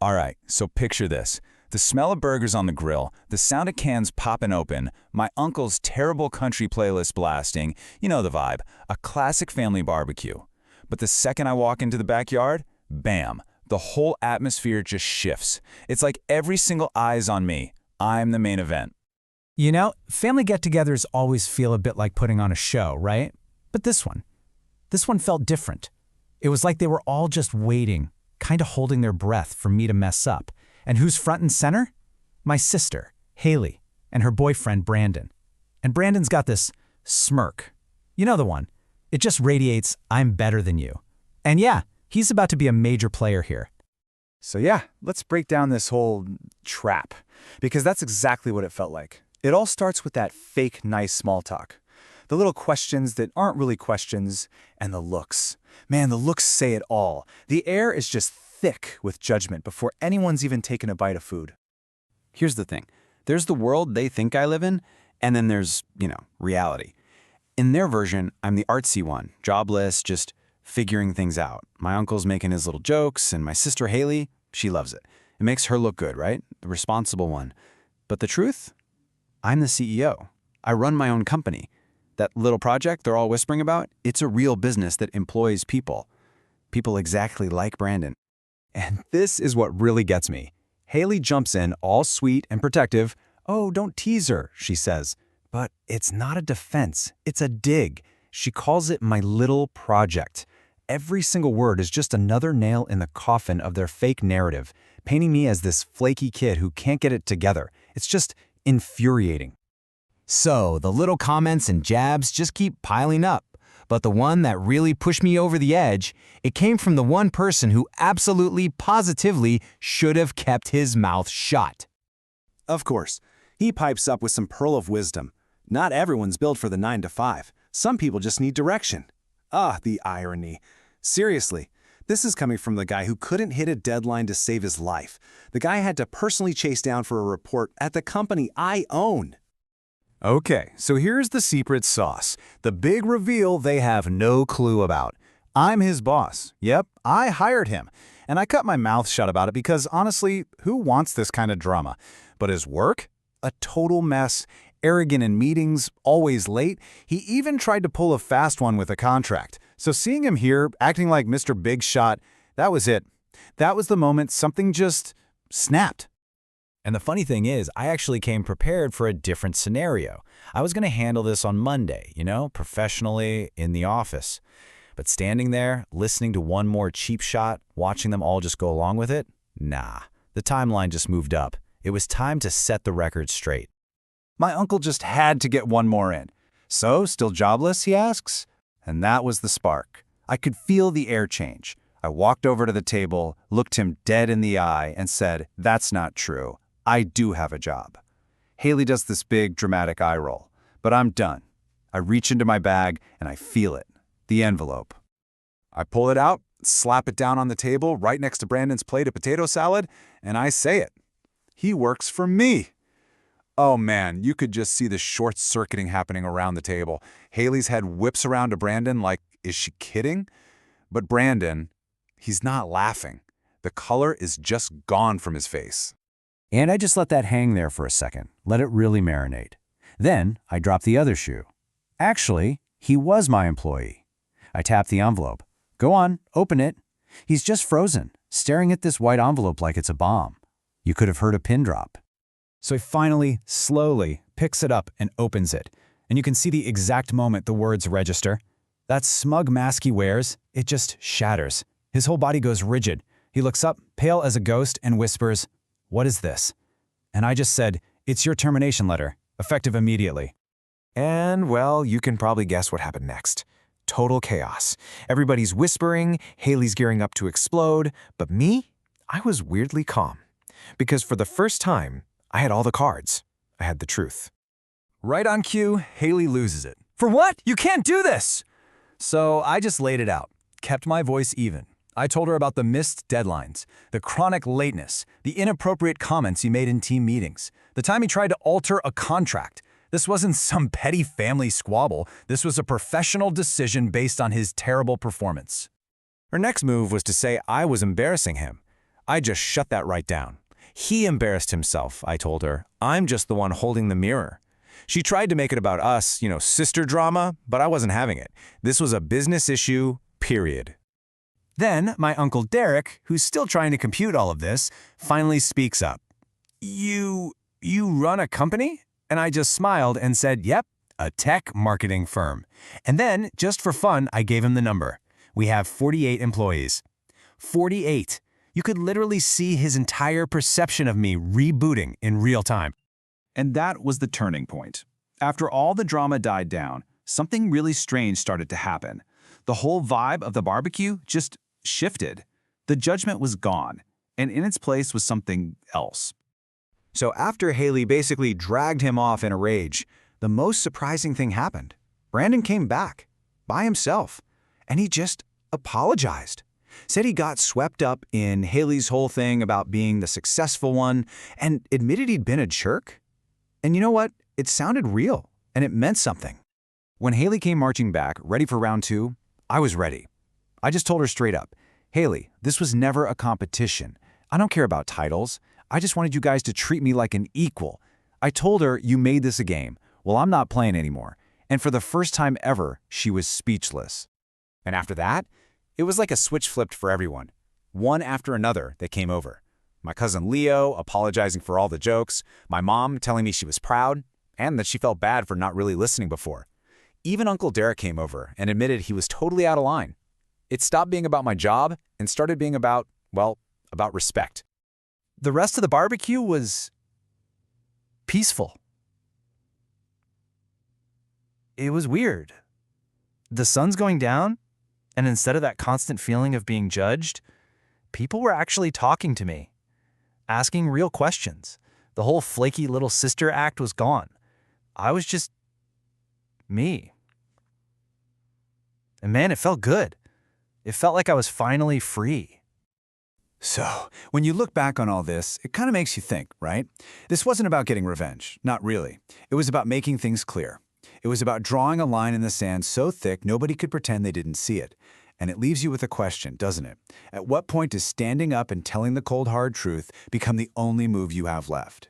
All right, so picture this. The smell of burgers on the grill, the sound of cans popping open, my uncle's terrible country playlist blasting, you know the vibe, a classic family barbecue. But the second I walk into the backyard, bam, the whole atmosphere just shifts. It's like every single eye's on me. I'm the main event. You know, family get-togethers always feel a bit like putting on a show, right? But this one felt different. It was like they were all just waiting, kind of holding their breath for me to mess up. And who's front and center? My sister, Haley, and her boyfriend, Brandon. And Brandon's got this smirk. You know the one. It just radiates, I'm better than you. And yeah, he's about to be a major player here. So yeah, let's break down this whole trap, because that's exactly what it felt like. It all starts with that fake nice small talk. The little questions that aren't really questions, and the looks. Man, the looks say it all. The air is just thick with judgment before anyone's even taken a bite of food. Here's the thing. There's the world they think I live in, and then there's, reality. In their version, I'm the artsy one, jobless, just figuring things out. My uncle's making his little jokes, and my sister Haley, she loves it. It makes her look good, right? The responsible one. But the truth? I'm the CEO. I run my own company. That little project they're all whispering about, it's a real business that employs people. People exactly like Brandon. And this is what really gets me. Haley jumps in all sweet and protective. "Oh, don't tease her," she says. But it's not a defense, it's a dig. She calls it my little project. Every single word is just another nail in the coffin of their fake narrative, painting me as this flaky kid who can't get it together. It's just infuriating. So the little comments and jabs just keep piling up. But the one that really pushed me over the edge, it came from the one person who absolutely, positively should have kept his mouth shut. Of course, he pipes up with some pearl of wisdom. Not everyone's built for the 9 to 5. Some people just need direction. Ah, the irony. Seriously, this is coming from the guy who couldn't hit a deadline to save his life. The guy had to personally chase down for a report at the company I own. Okay, so here's the secret sauce. The big reveal they have no clue about. I'm his boss. Yep, I hired him. And I cut my mouth shut about it because, honestly, who wants this kind of drama? But his work? A total mess. Arrogant in meetings, always late. He even tried to pull a fast one with a contract. So seeing him here, acting like Mr. Big Shot, that was it. That was the moment something just snapped. And the funny thing is, I actually came prepared for a different scenario. I was going to handle this on Monday, professionally in the office. But standing there, listening to one more cheap shot, watching them all just go along with it? Nah, the timeline just moved up. It was time to set the record straight. My uncle just had to get one more in. "So, still jobless?" he asks. And that was the spark. I could feel the air change. I walked over to the table, looked him dead in the eye, and said, "That's not true. I do have a job." Haley does this big, dramatic eye roll. But I'm done. I reach into my bag, and I feel it. The envelope. I pull it out, slap it down on the table right next to Brandon's plate of potato salad, and I say it. He works for me. Oh man, you could just see the short-circuiting happening around the table. Haley's head whips around to Brandon like, is she kidding? But Brandon, he's not laughing. The color is just gone from his face. And I just let that hang there for a second, let it really marinate. Then I dropped the other shoe. Actually, he was my employee. I tapped the envelope. "Go on, open it." He's just frozen, staring at this white envelope like it's a bomb. You could have heard a pin drop. So he finally, slowly, picks it up and opens it. And you can see the exact moment the words register. That smug mask he wears, it just shatters. His whole body goes rigid. He looks up, pale as a ghost, and whispers, "What is this?" And I just said, "It's your termination letter, effective immediately." And, well, you can probably guess what happened next. Total chaos. Everybody's whispering, Haley's gearing up to explode, but me? I was weirdly calm. Because for the first time, I had all the cards. I had the truth. Right on cue, Haley loses it. "For what? You can't do this!" So I just laid it out, kept my voice even. I told her about the missed deadlines, the chronic lateness, the inappropriate comments he made in team meetings, the time he tried to alter a contract. This wasn't some petty family squabble. This was a professional decision based on his terrible performance. Her next move was to say I was embarrassing him. I just shut that right down. He embarrassed himself, I told her. I'm just the one holding the mirror. She tried to make it about us, sister drama, but I wasn't having it. This was a business issue, period. Then my Uncle Derek, who's still trying to compute all of this, finally speaks up. You run a company? And I just smiled and said, yep, a tech marketing firm. And then, just for fun, I gave him the number. We have 48 employees. 48. You could literally see his entire perception of me rebooting in real time. And that was the turning point. After all the drama died down, something really strange started to happen. The whole vibe of the barbecue just shifted. The judgment was gone, and in its place was something else. So after Haley basically dragged him off in a rage, the most surprising thing happened. Brandon came back, by himself, and he just apologized. Said he got swept up in Haley's whole thing about being the successful one, and admitted he'd been a jerk. And you know what? It sounded real, and it meant something. When Haley came marching back, ready for round 2, I was ready. I just told her straight up, Haley, this was never a competition. I don't care about titles. I just wanted you guys to treat me like an equal. I told her you made this a game. Well, I'm not playing anymore. And for the first time ever, she was speechless. And after that, it was like a switch flipped for everyone. One after another, they came over. My cousin Leo apologizing for all the jokes, my mom telling me she was proud, and that she felt bad for not really listening before. Even Uncle Derek came over and admitted he was totally out of line. It stopped being about my job and started being about respect. The rest of the barbecue was peaceful. It was weird. The sun's going down, and instead of that constant feeling of being judged, people were actually talking to me, asking real questions. The whole flaky little sister act was gone. I was just me. And man, it felt good. It felt like I was finally free. So, when you look back on all this, it kind of makes you think, right? This wasn't about getting revenge. Not really. It was about making things clear. It was about drawing a line in the sand so thick nobody could pretend they didn't see it. And it leaves you with a question, doesn't it? At what point does standing up and telling the cold, hard truth become the only move you have left?